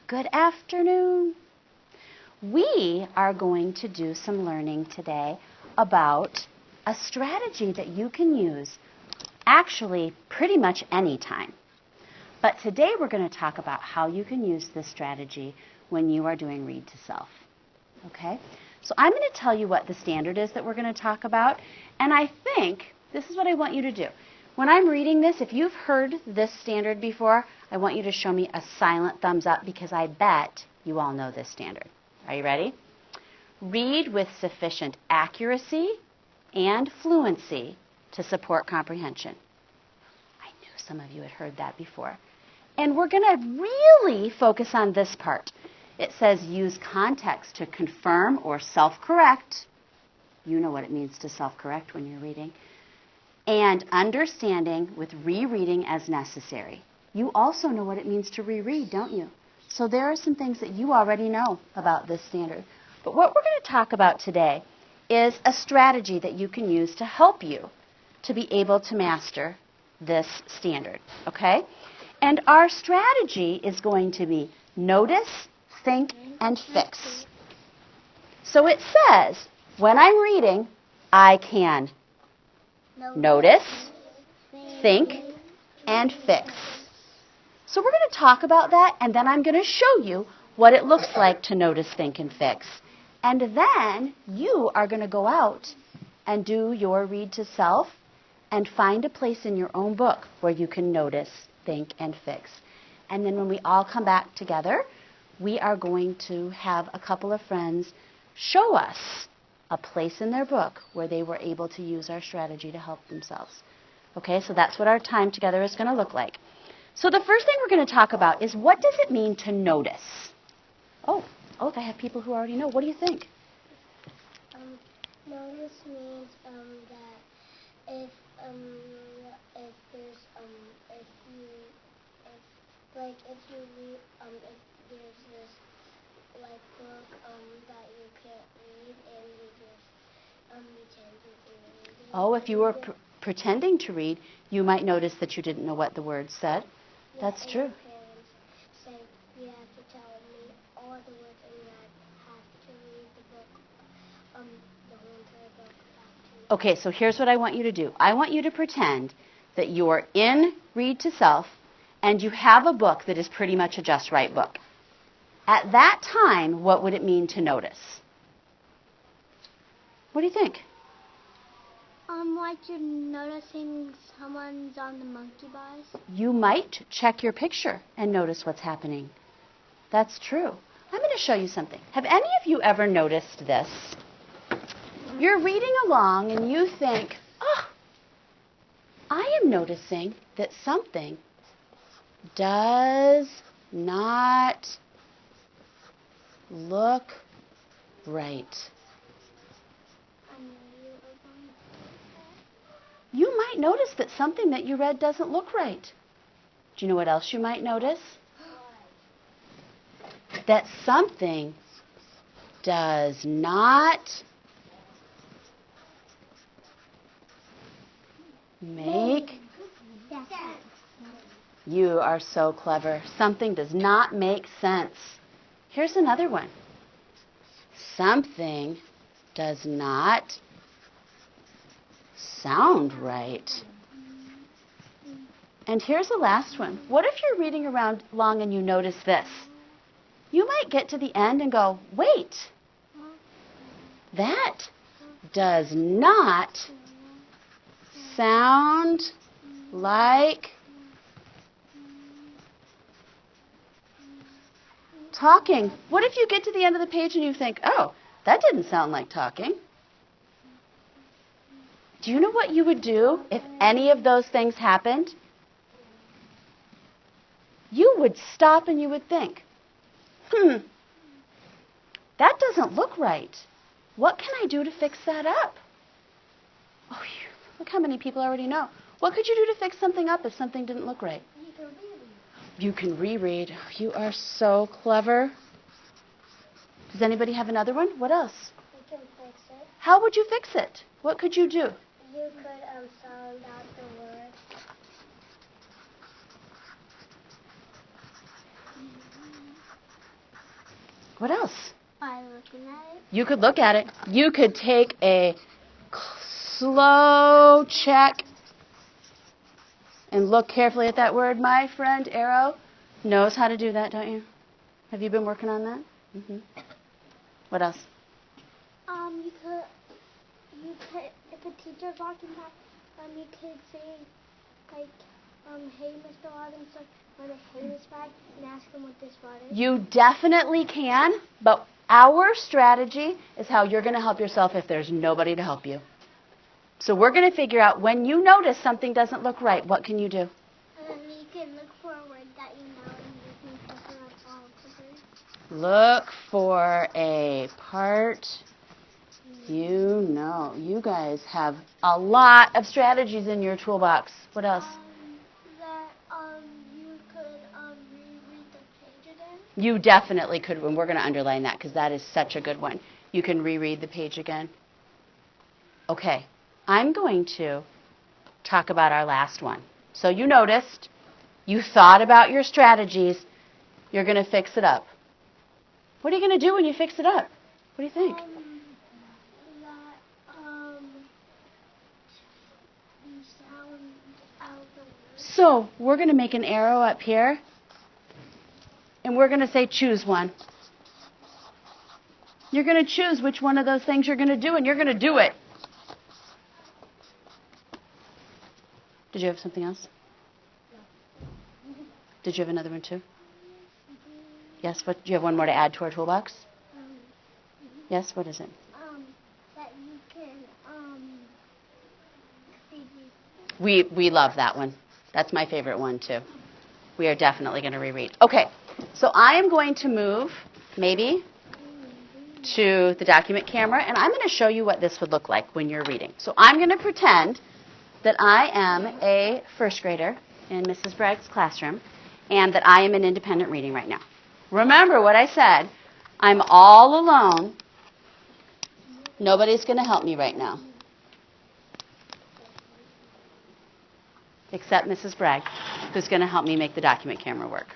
Good afternoon. We are going to do some learning today about a strategy that you can use actually pretty much any time. But today we're going to talk about how you can use this strategy when you are doing read to self. Okay? So I'm going to tell you what the standard is that we're going to talk about, and I think this is what I want you to do. When I'm reading this, if you've heard this standard before, I want you to show me a silent thumbs up because I bet you all know this standard. Are you ready? Read with sufficient accuracy and fluency to support comprehension. I knew some of you had heard that before. And we're going to really focus on this part. It says use context to confirm or self-correct. You know what it means to self-correct when you're reading. And understanding with rereading as necessary. You also know what it means to reread, don't you? So there are some things that you already know about this standard. But what we're going to talk about today is a strategy that you can use to help you to be able to master this standard, okay? And our strategy is going to be notice, think, and fix. So it says, when I'm reading, I can notice, think, and fix. So we're going to talk about that, and then I'm going to show you what it looks like to notice, think, and fix. And then you are going to go out and do your read to self and find a place in your own book where you can notice, think, and fix. And then when we all come back together, we are going to have a couple of friends show us a place in their book where they were able to use our strategy to help themselves. Okay, so that's what our time together is going to look like. So the first thing we're going to talk about is what does it mean to notice? Oh, I have people who already know. What do you think? Notice means that if there's if there's this book that you can't read and you just pretend to read. Oh, if you were pretending to read, you might notice that you didn't know what the words said. Yeah, that's true. Parents say you have to tell me all the words and you have to read the book, the whole entire book. Okay, so here's what I want you to do. I want you to pretend that you're in Read to Self and you have a book that is pretty much a Just Right book. At that time, what would it mean to notice? What do you think? Like you're noticing someone's on the monkey bars. You might check your picture and notice what's happening. That's true. I'm going to show you something. Have any of you ever noticed this? You're reading along and you think, oh, I am noticing that something does not look right. You might notice that something that you read doesn't look right. Do you know what else you might notice? That something does not make sense. You are so clever. Something does not make sense. Here's another one. Something does not sound right. And here's the last one. What if you're reading along and you notice this? You might get to the end and go, wait, that does not sound like talking. What if you get to the end of the page and you think, oh, that didn't sound like talking? Do you know what you would do if any of those things happened? You would stop and you would think, that doesn't look right. What can I do to fix that up? Oh, look how many people already know. What could you do to fix something up if something didn't look right? You can reread. You are so clever. Does anybody have another one? What else? You can fix it. How would you fix it? What could you do? You could sound out the word. What else? By looking at it. You could look at it. You could take a slow check and look carefully at that word. My friend Arrow knows how to do that, don't you? Have you been working on that? Mm-hmm. What else? You could, if a teacher's walking past, you could say, like, hey, Mr. Robinson, want to hey this rod, and ask him what this rod is. You definitely can, but our strategy is how you're going to help yourself if there's nobody to help you. So we're going to figure out when you notice something doesn't look right, what can you do? And then you can look for a word that you know and you can figure out all the words. Look for a part you know. You guys have a lot of strategies in your toolbox. What else? You could reread the page again. You definitely could, and we're going to underline that because that is such a good one. You can reread the page again. Okay, I'm going to talk about our last one. So you noticed, you thought about your strategies, you're going to fix it up. What are you going to do when you fix it up? What do you think? You sound out the word. So we're going to make an arrow up here, and we're going to say choose one. You're going to choose which one of those things you're going to do, and you're going to do it. Did you have something else? No. Did you have another one too? Yes, what, do you have one more to add to our toolbox? Yes, what is it? That you can, We love that one. That's my favorite one too. We are definitely going to reread. Okay, so I am going to move, maybe, to the document camera, and I'm going to show you what this would look like when you're reading. So I'm going to pretend that I am a first grader in Mrs. Bragg's classroom, and that I am in independent reading right now. Remember what I said. I'm all alone. Nobody's going to help me right now. Except Mrs. Bragg, who's going to help me make the document camera work.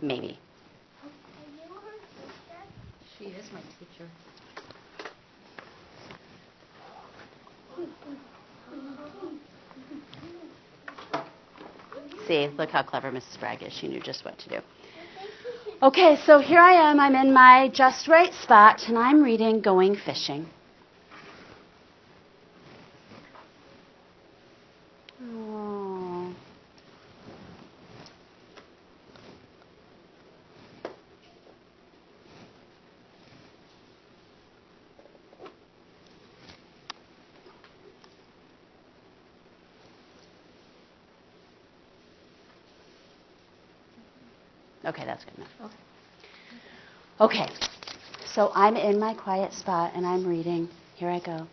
Maybe. She is my teacher. See, look how clever Mrs. Bragg is. She knew just what to do. Okay, so here I am. I'm in my just right spot, and I'm reading Going Fishing. Oh. Okay, that's good enough. Okay, so I'm in my quiet spot and I'm reading. Here I go.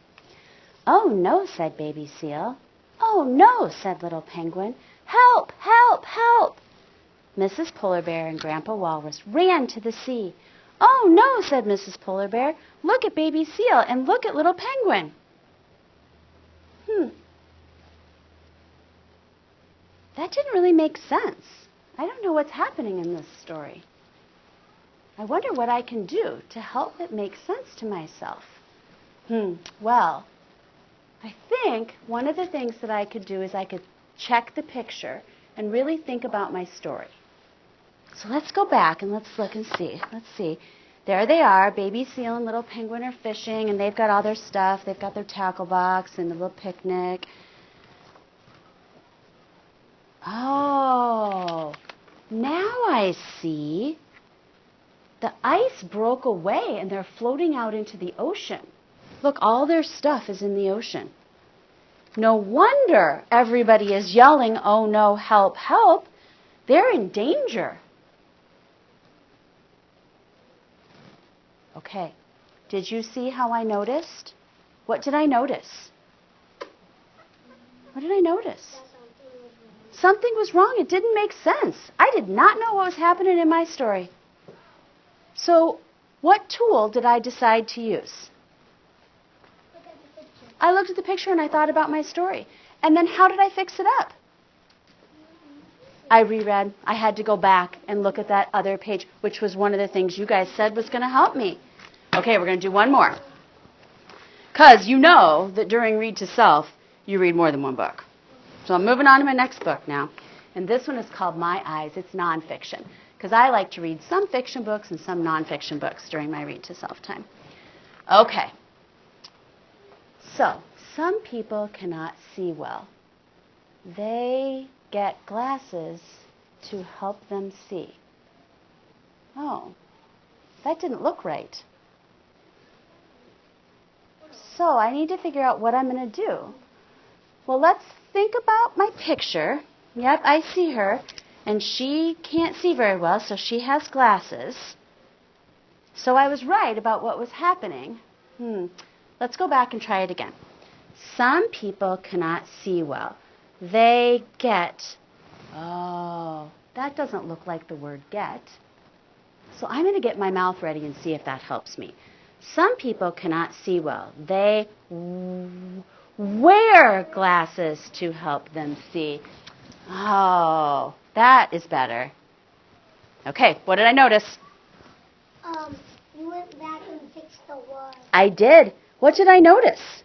Oh no, said baby seal. Oh no, said little penguin. Help, help, help. Mrs. Polar Bear and Grandpa Walrus ran to the sea. Oh no, said Mrs. Polar Bear. Look at baby seal and look at little penguin. That didn't really make sense. I don't know what's happening in this story. I wonder what I can do to help it make sense to myself. Well, I think one of the things that I could do is I could check the picture and really think about my story. So let's go back and let's look and see. Let's see. There they are. Baby seal and little penguin are fishing, and they've got all their stuff. They've got their tackle box and a little picnic. Oh, now I see. The ice broke away and they're floating out into the ocean. Look, all their stuff is in the ocean. No wonder everybody is yelling, oh no, help, help. They're in danger. Okay, did you see how I noticed? What did I notice? What did I notice? Something was wrong. It didn't make sense. I did not know what was happening in my story. So, what tool did I decide to use? Look at the picture. I looked at the picture and I thought about my story. And then how did I fix it up? I reread. I had to go back and look at that other page, which was one of the things you guys said was going to help me. Okay, we're going to do one more. Because you know that during Read to Self, you read more than one book. So I'm moving on to my next book now. And this one is called My Eyes. It's nonfiction. Because I like to read some fiction books and some nonfiction books during my Read to Self time. Okay. So, some people cannot see well. They get glasses to help them see. Oh, that didn't look right. So I need to figure out what I'm going to do. Well, let's think about my picture. Yep, I see her, and she can't see very well, so she has glasses. So I was right about what was happening. Let's go back and try it again. Some people cannot see well. They get, oh, that doesn't look like the word get. So I'm going to get my mouth ready and see if that helps me. Some people cannot see well. They wear glasses to help them see. Oh, that is better. Okay, what did I notice? You went back and fixed the word. I did. What did I notice?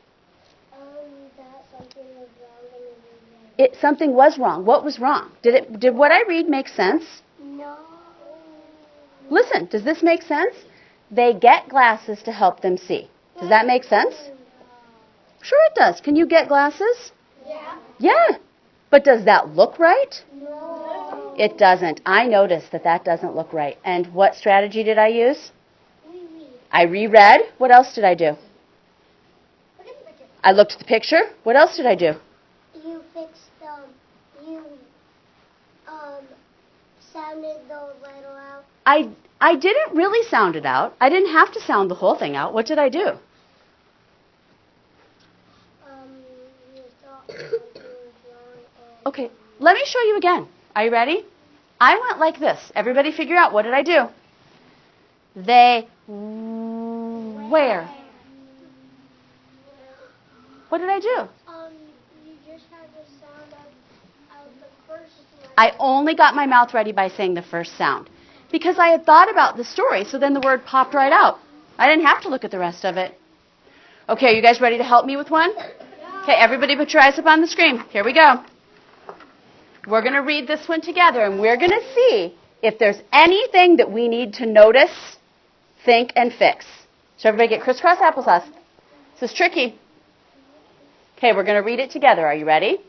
That something was wrong. Something was wrong. What was wrong? Did what I read make sense? No. Listen, does this make sense? They get glasses to help them see. Does that make sense? Sure it does. Can you get glasses? Yeah. Yeah. But does that look right? No. It doesn't. I noticed that doesn't look right. And what strategy did I use? I reread. What else did I do? Look at the picture. I looked at the picture. What else did I do? You fixed you sounded the letter out. I didn't really sound it out. I didn't have to sound the whole thing out. What did I do? You thought something was wrong. Okay, let me show you again. Are you ready? I went like this. Everybody figure out, what did I do? They wear. What did I do? You just had the sound of the first letter. I only got my mouth ready by saying the first sound. Because I had thought about the story, so then the word popped right out. I didn't have to look at the rest of it. Okay, are you guys ready to help me with one? Okay, everybody put your eyes up on the screen. Here we go. We're going to read this one together, and we're going to see if there's anything that we need to notice, think, and fix. So everybody get crisscross applesauce. This is tricky. Okay, we're going to read it together. Are you ready?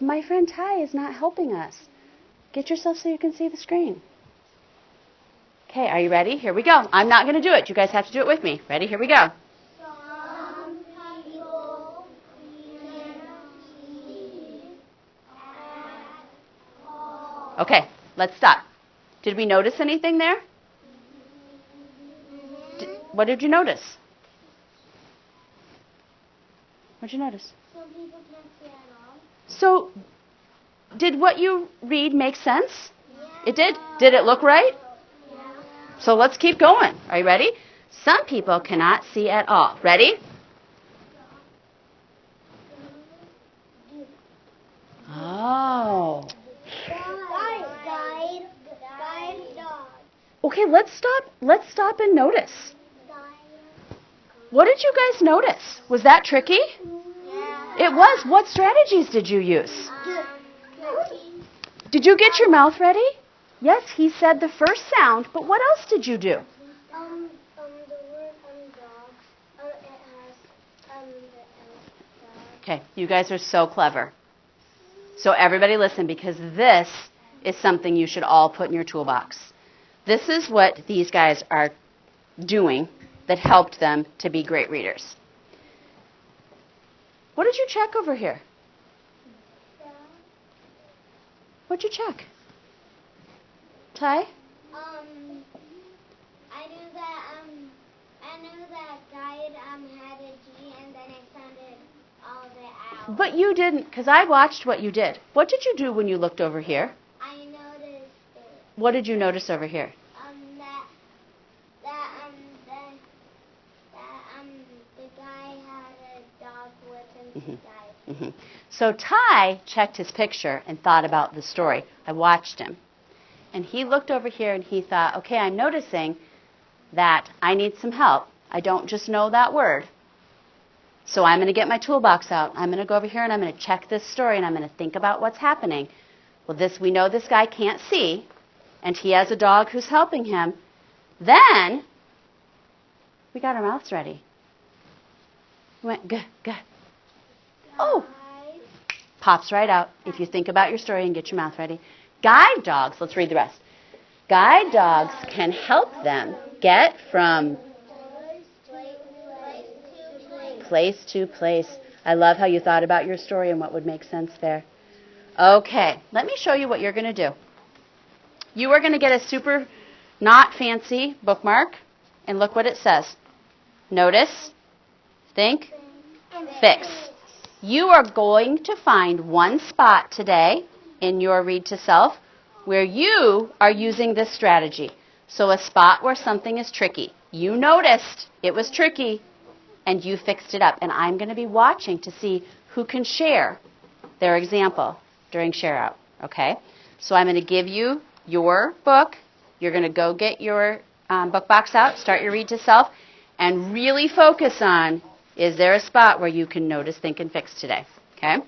My friend Ty is not helping us. Get yourself so you can see the screen. Okay, are you ready? Here we go. I'm not going to do it. You guys have to do it with me. Ready? Here we go. Some people can't see at all. Okay, let's stop. Did we notice anything there? What did you notice? What did you notice? Some people can't see at all. So, did what you read make sense? Yeah. It did? Did it look right? Yeah. So let's keep going. Are you ready? Some people cannot see at all. Ready? Oh. Guide dog. Okay, let's stop and notice. What did you guys notice? Was that tricky? Yeah. It was. What strategies did you use? Did you get your mouth ready? Yes, he said the first sound, but what else did you do? The word dog. It has the Okay, you guys are so clever. So everybody listen, because this is something you should all put in your toolbox. This is what these guys are doing that helped them to be great readers. What did you check over here? What'd you check? Ty? I knew that guide had a G and then I sounded all of it out. But you didn't, because I watched what you did. What did you do when you looked over here? I noticed it. What did you notice over here? The guy had a dog with him to guide him. So Ty checked his picture and thought about the story. I watched him. And he looked over here and he thought, okay, I'm noticing that I need some help. I don't just know that word. So I'm going to get my toolbox out. I'm going to go over here and I'm going to check this story and I'm going to think about what's happening. Well, we know this guy can't see, and he has a dog who's helping him. Then we got our mouths ready. We went, guh, guh. Oh! Pops right out if you think about your story and get your mouth ready. Guide dogs, let's read the rest. Guide dogs can help them get from place to place. I love how you thought about your story and what would make sense there. Okay, let me show you what you're going to do. You are going to get a super not fancy bookmark, and look what it says. Notice, think, fix. You are going to find one spot today in your Read to Self where you are using this strategy. So a spot where something is tricky. You noticed it was tricky, and you fixed it up. And I'm going to be watching to see who can share their example during share out. Okay? So I'm going to give you your book. You're going to go get your book box out, start your Read to Self, and really focus on, is there a spot where you can notice, think, and fix today? Okay?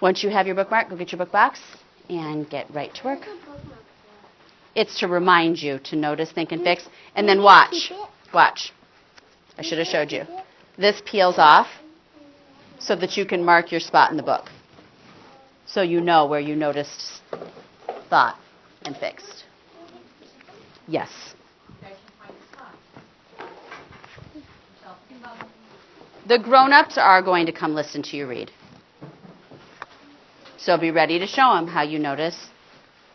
Once you have your bookmark, go get your book box and get right to work. It's to remind you to notice, think, and fix. And then watch. Watch. I should have showed you. This peels off so that you can mark your spot in the book. So you know where you noticed, thought, and fixed. Yes. The grown-ups are going to come listen to you read. So be ready to show them how you notice,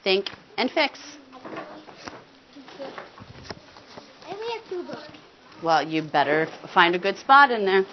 think, and fix. I only have 2 books. Well, you better find a good spot in there.